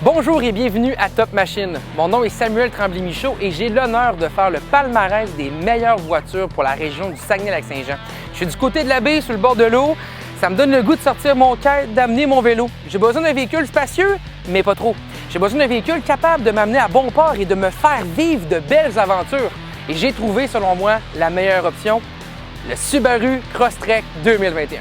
Bonjour et bienvenue à Top Machine. Mon nom est Samuel Tremblay-Michaud et j'ai l'honneur de faire le palmarès des meilleures voitures pour la région du Saguenay-Lac-Saint-Jean. Je suis du côté de la baie, sur le bord de l'eau. Ça me donne le goût de sortir mon quête, d'amener mon vélo. J'ai besoin d'un véhicule spacieux, mais pas trop. J'ai besoin d'un véhicule capable de m'amener à bon port et de me faire vivre de belles aventures. Et j'ai trouvé, selon moi, la meilleure option, le Subaru Crosstrek 2021.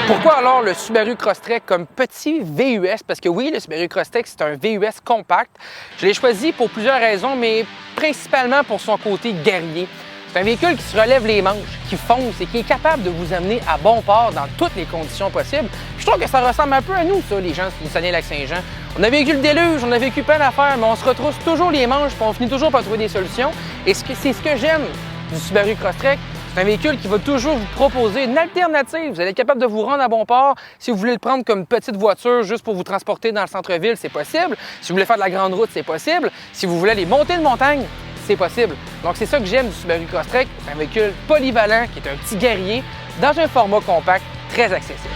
Pourquoi alors le Subaru Crosstrek comme petit VUS? Parce que oui, le Subaru Crosstrek, c'est un VUS compact. Je l'ai choisi pour plusieurs raisons, mais principalement pour son côté guerrier. C'est un véhicule qui se relève les manches, qui fonce et qui est capable de vous amener à bon port dans toutes les conditions possibles. Je trouve que ça ressemble un peu à nous, ça, les gens du Saguenay-Lac-Saint-Jean. On a vécu le déluge, on a vécu plein d'affaires, mais on se retrousse toujours les manches et on finit toujours par trouver des solutions. Et c'est ce que j'aime du Subaru Crosstrek. C'est un véhicule qui va toujours vous proposer une alternative. Vous allez être capable de vous rendre à bon port. Si vous voulez le prendre comme petite voiture juste pour vous transporter dans le centre-ville, c'est possible. Si vous voulez faire de la grande route, c'est possible. Si vous voulez aller monter une montagne, c'est possible. Donc c'est ça que j'aime du Subaru Crosstrek. C'est un véhicule polyvalent qui est un petit guerrier dans un format compact très accessible.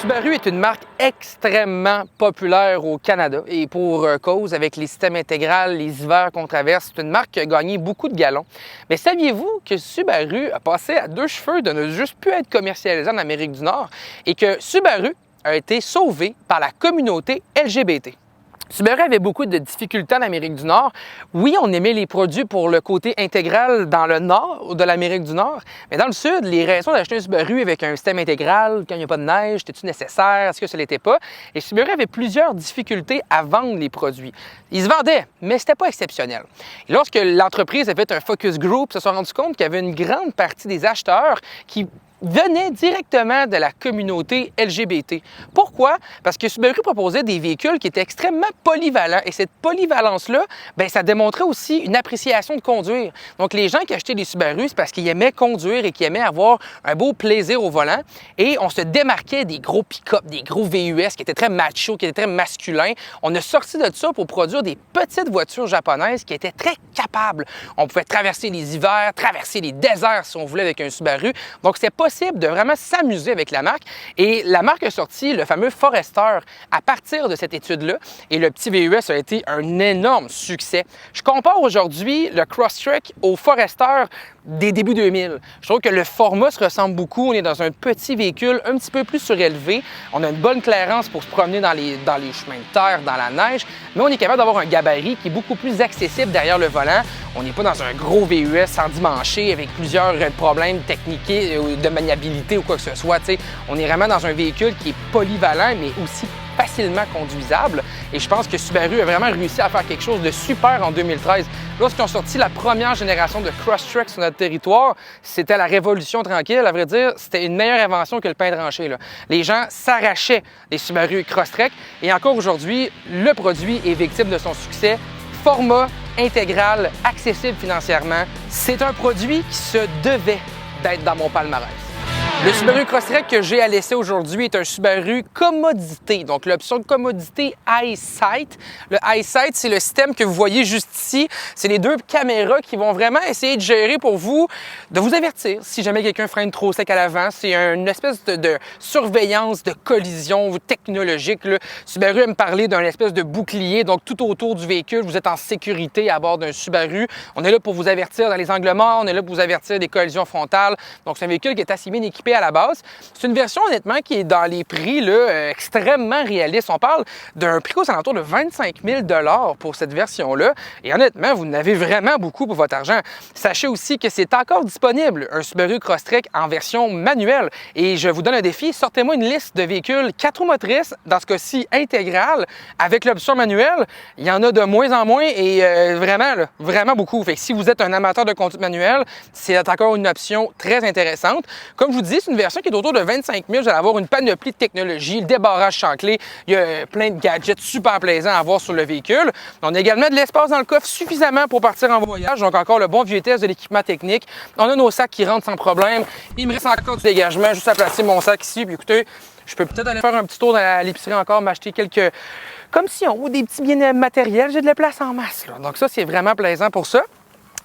Subaru est une marque extrêmement populaire au Canada et pour cause, avec les systèmes intégral, les hivers qu'on traverse, c'est une marque qui a gagné beaucoup de galons. Mais saviez-vous que Subaru a passé à deux cheveux de ne juste plus être commercialisé en Amérique du Nord et que Subaru a été sauvé par la communauté LGBT? Subaru avait beaucoup de difficultés en Amérique du Nord. Oui, on aimait les produits pour le côté intégral dans le nord de l'Amérique du Nord, mais dans le sud, les raisons d'acheter un Subaru avec un système intégral, quand il n'y a pas de neige, était-tu nécessaire? Est-ce que ça ne l'était pas? Et Subaru avait plusieurs difficultés à vendre les produits. Ils se vendaient, mais ce n'était pas exceptionnel. Et lorsque l'entreprise a fait un focus group, ils se sont rendus compte qu'il y avait une grande partie des acheteurs qui venait directement de la communauté LGBT. Pourquoi? Parce que Subaru proposait des véhicules qui étaient extrêmement polyvalents et cette polyvalence-là, ça démontrait aussi une appréciation de conduire. Donc les gens qui achetaient des Subaru, c'est parce qu'ils aimaient conduire et qu'ils aimaient avoir un beau plaisir au volant et on se démarquait des gros pick-up, des gros VUS qui étaient très macho, qui étaient très masculins. On a sorti de ça pour produire des petites voitures japonaises qui étaient très capables. On pouvait traverser les hivers, traverser les déserts si on voulait avec un Subaru. Donc c'était possible de vraiment s'amuser avec la marque. Et la marque a sorti le fameux Forester à partir de cette étude-là. Et le petit VUS a été un énorme succès. Je compare aujourd'hui le Crosstrek au Forester des débuts 2000. Je trouve que le format se ressemble beaucoup. On est dans un petit véhicule un petit peu plus surélevé. On a une bonne clairance pour se promener dans les chemins de terre, dans la neige, mais on est capable d'avoir un gabarit qui est beaucoup plus accessible derrière le volant. On n'est pas dans un gros VUS endimanché avec plusieurs problèmes techniques de maniabilité ou quoi que ce soit. T'sais. On est vraiment dans un véhicule qui est polyvalent, mais aussi facilement conduisable. Et je pense que Subaru a vraiment réussi à faire quelque chose de super en 2013. Lorsqu'ils ont sorti la première génération de Crosstrek sur notre territoire, c'était la révolution tranquille. À vrai dire, c'était une meilleure invention que le pain tranché. Là. Les gens s'arrachaient des Subaru Crosstrek. Et encore aujourd'hui, le produit est victime de son succès. Format intégral, accessible financièrement. C'est un produit qui se devait d'être dans mon palmarès. Le Subaru Crosstrek que j'ai à l'essai aujourd'hui est un Subaru commodité. Donc, l'option de commodité EyeSight. Le EyeSight, c'est le système que vous voyez juste ici. C'est les deux caméras qui vont vraiment essayer de gérer pour vous, de vous avertir si jamais quelqu'un freine trop sec à l'avant. C'est une espèce de surveillance de collision technologique. Là. Subaru aime parler d'un espèce de bouclier. Donc, tout autour du véhicule, vous êtes en sécurité à bord d'un Subaru. On est là pour vous avertir dans les angles morts. On est là pour vous avertir des collisions frontales. Donc, c'est un véhicule qui est assez bien équipé à la base. C'est une version, honnêtement, qui est dans les prix là, extrêmement réalistes. On parle d'un prix aux alentours de 25 000 $ pour cette version-là. Et honnêtement, vous en avez vraiment beaucoup pour votre argent. Sachez aussi que c'est encore disponible, un Subaru Crosstrek en version manuelle. Et je vous donne un défi, sortez-moi une liste de véhicules 4 roues motrices, dans ce cas-ci intégrale, avec l'option manuelle. Il y en a de moins en moins et vraiment, là, vraiment beaucoup. Fait que si vous êtes un amateur de conduite manuelle, c'est encore une option très intéressante. Comme je vous dis, c'est une version qui est autour de 25 000. Vous allez avoir une panoplie de technologies, le débarrage sans clé. Il y a plein de gadgets super plaisants à avoir sur le véhicule. On a également de l'espace dans le coffre suffisamment pour partir en voyage. Donc encore le bon vieux test de l'équipement technique. On a nos sacs qui rentrent sans problème. Il me reste encore du dégagement, juste à placer mon sac ici. Puis écoutez, je peux peut-être aller faire un petit tour à l'épicerie encore, m'acheter quelques commissions ou des petits biens matériels. J'ai de la place en masse. Là. Donc ça, c'est vraiment plaisant pour ça.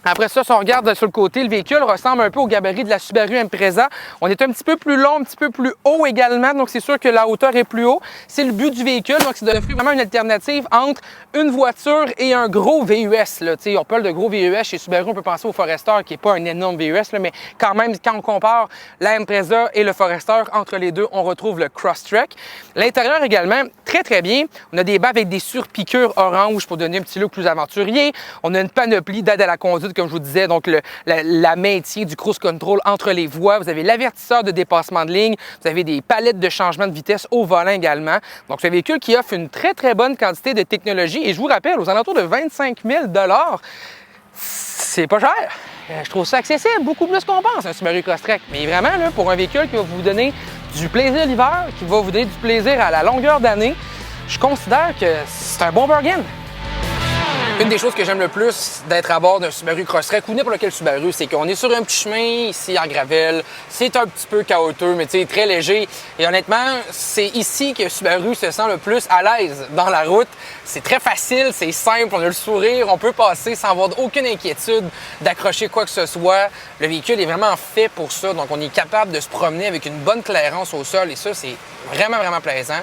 Après ça, si on regarde sur le côté, le véhicule ressemble un peu au gabarit de la Subaru Impreza. On est un petit peu plus long, un petit peu plus haut également, donc c'est sûr que la hauteur est plus haut. C'est le but du véhicule, donc c'est d'offrir vraiment une alternative entre une voiture et un gros VUS. Là. On parle de gros VUS chez Subaru, on peut penser au Forester, qui n'est pas un énorme VUS, là, mais quand même, quand on compare la Impreza et le Forester, entre les deux, on retrouve le Crosstrek. L'intérieur également, très très bien. On a des bas avec des surpiqûres orange pour donner un petit look plus aventurier. On a une panoplie d'aide à la conduite, comme je vous disais, donc la maintien du cruise control entre les voies. Vous avez l'avertisseur de dépassement de ligne. Vous avez des palettes de changement de vitesse au volant également. Donc, c'est un véhicule qui offre une très, très bonne quantité de technologie. Et je vous rappelle, aux alentours de 25 000 $, c'est pas cher. Je trouve ça accessible, beaucoup plus qu'on pense, un Subaru Crosstrek. Mais vraiment, là, pour un véhicule qui va vous donner du plaisir l'hiver, qui va vous donner du plaisir à la longueur d'année, je considère que c'est un bon bargain. Une des choses que j'aime le plus d'être à bord d'un Subaru Crosstrek ou n'importe quel Subaru, c'est qu'on est sur un petit chemin ici en gravel. C'est un petit peu chaotique, mais très léger. Et honnêtement, c'est ici que Subaru se sent le plus à l'aise dans la route. C'est très facile, c'est simple, on a le sourire, on peut passer sans avoir aucune inquiétude d'accrocher quoi que ce soit. Le véhicule est vraiment fait pour ça, donc on est capable de se promener avec une bonne clairance au sol et ça, c'est vraiment, vraiment plaisant.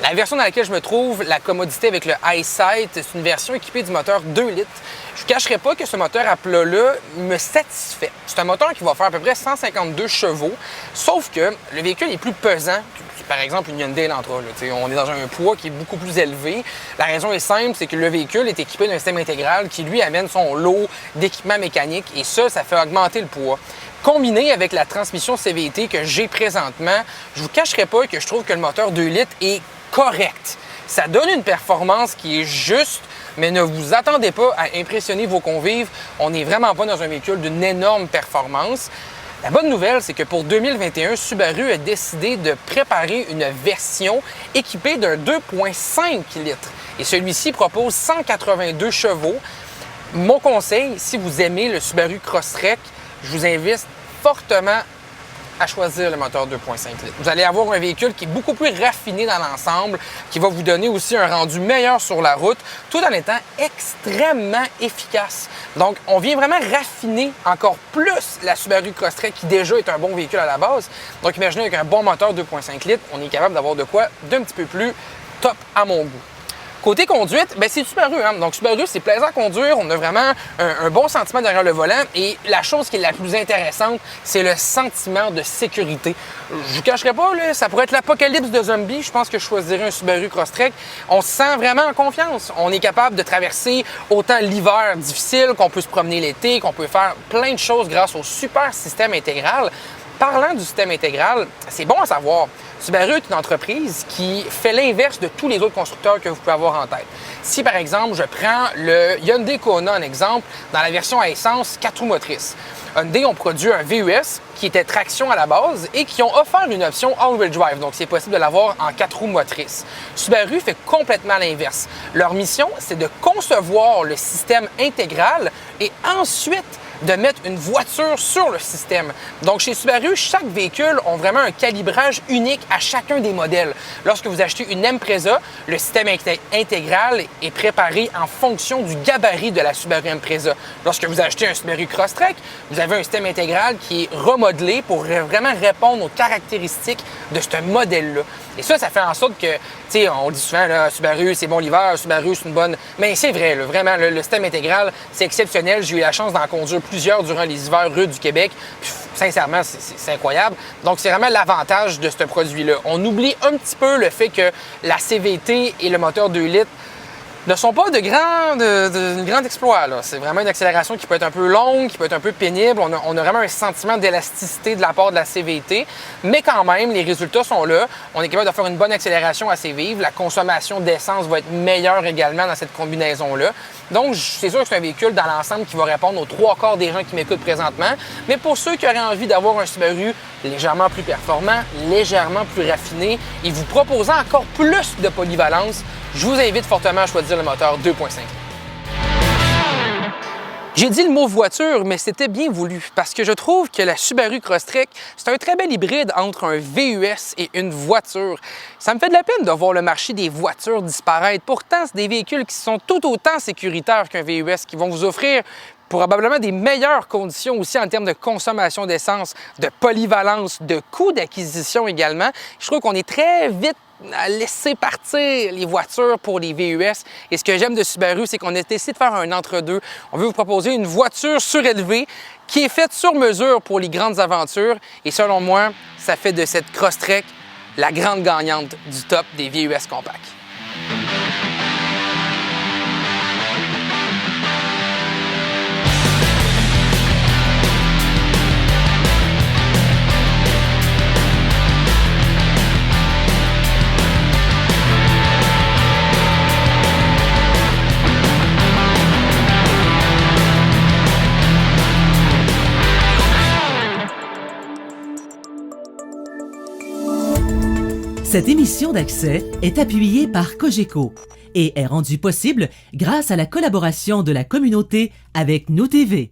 La version dans laquelle je me trouve, la commodité avec le EyeSight, c'est une version équipée du moteur 2 litres. Je ne vous cacherai pas que ce moteur à plat-là me satisfait. C'est un moteur qui va faire à peu près 152 chevaux, sauf que le véhicule est plus pesant que, par exemple, une Hyundai Elantra. On est dans un poids qui est beaucoup plus élevé. La raison est simple, c'est que le véhicule est équipé d'un système intégral qui, lui, amène son lot d'équipements mécaniques et ça fait augmenter le poids. Combiné avec la transmission CVT que j'ai présentement, je ne vous cacherai pas que je trouve que le moteur 2 litres est correct. Ça donne une performance qui est juste, mais ne vous attendez pas à impressionner vos convives. On n'est vraiment pas dans un véhicule d'une énorme performance. La bonne nouvelle, c'est que pour 2021, Subaru a décidé de préparer une version équipée d'un 2,5 litres. Et celui-ci propose 182 chevaux. Mon conseil, si vous aimez le Subaru Crosstrek, je vous invite fortement à choisir le moteur 2,5 litres. Vous allez avoir un véhicule qui est beaucoup plus raffiné dans l'ensemble, qui va vous donner aussi un rendu meilleur sur la route, tout en étant extrêmement efficace. Donc, on vient vraiment raffiner encore plus la Subaru Crosstrek, qui déjà est un bon véhicule à la base. Donc, imaginez avec un bon moteur 2,5 litres, on est capable d'avoir de quoi d'un petit peu plus top à mon goût. Côté conduite, c'est Subaru. Donc, Subaru, c'est plaisant à conduire. On a vraiment un bon sentiment derrière le volant. Et la chose qui est la plus intéressante, c'est le sentiment de sécurité. Je ne vous cacherai pas, là, ça pourrait être l'apocalypse de zombies. Je pense que je choisirais un Subaru Crosstrek. On se sent vraiment en confiance. On est capable de traverser autant l'hiver difficile, qu'on peut se promener l'été, qu'on peut faire plein de choses grâce au super système intégral. Parlant du système intégral, c'est bon à savoir. Subaru est une entreprise qui fait l'inverse de tous les autres constructeurs que vous pouvez avoir en tête. Si, par exemple, je prends le Hyundai Kona en exemple, dans la version à essence 4 roues motrices. Hyundai ont produit un VUS qui était traction à la base et qui ont offert une option all-wheel drive, donc c'est possible de l'avoir en 4 roues motrices. Subaru fait complètement l'inverse. Leur mission, c'est de concevoir le système intégral et ensuite de mettre une voiture sur le système. Donc, chez Subaru, chaque véhicule a vraiment un calibrage unique à chacun des modèles. Lorsque vous achetez une Impreza, le système intégral est préparé en fonction du gabarit de la Subaru Impreza. Lorsque vous achetez un Subaru Crosstrek, vous avez un système intégral qui est remodelé pour vraiment répondre aux caractéristiques de ce modèle-là. Et ça fait en sorte que, tu sais, on dit souvent, là, Subaru, c'est bon l'hiver, Subaru, c'est une bonne... Mais c'est vrai, là, vraiment, le système intégral, c'est exceptionnel. J'ai eu la chance d'en conduire plusieurs durant les hivers rudes du Québec. Puis, sincèrement, c'est incroyable. Donc, c'est vraiment l'avantage de ce produit-là. On oublie un petit peu le fait que la CVT et le moteur 2 litres ne sont pas de grand exploit. C'est vraiment une accélération qui peut être un peu longue, qui peut être un peu pénible. On a vraiment un sentiment d'élasticité de la part de la CVT, mais quand même, les résultats sont là. On est capable de faire une bonne accélération assez vive. La consommation d'essence va être meilleure également dans cette combinaison-là. Donc, c'est sûr que c'est un véhicule dans l'ensemble qui va répondre aux 3/4 des gens qui m'écoutent présentement. Mais pour ceux qui auraient envie d'avoir un Subaru légèrement plus performant, légèrement plus raffiné et vous proposant encore plus de polyvalence, je vous invite fortement à choisir le moteur 2.5. J'ai dit le mot voiture, mais c'était bien voulu parce que je trouve que la Subaru Crosstrek, c'est un très bel hybride entre un VUS et une voiture. Ça me fait de la peine de voir le marché des voitures disparaître. Pourtant, c'est des véhicules qui sont tout autant sécuritaires qu'un VUS, qui vont vous offrir probablement des meilleures conditions aussi en termes de consommation d'essence, de polyvalence, de coût d'acquisition également. Je trouve qu'on est très vite à laisser partir les voitures pour les VUS. Et ce que j'aime de Subaru, c'est qu'on a décidé de faire un entre-deux. On veut vous proposer une voiture surélevée qui est faite sur mesure pour les grandes aventures. Et selon moi, ça fait de cette Crosstrek la grande gagnante du top des VUS compacts. Cette émission d'Accès est appuyée par Cogeco et est rendue possible grâce à la collaboration de la communauté avec Nous TV.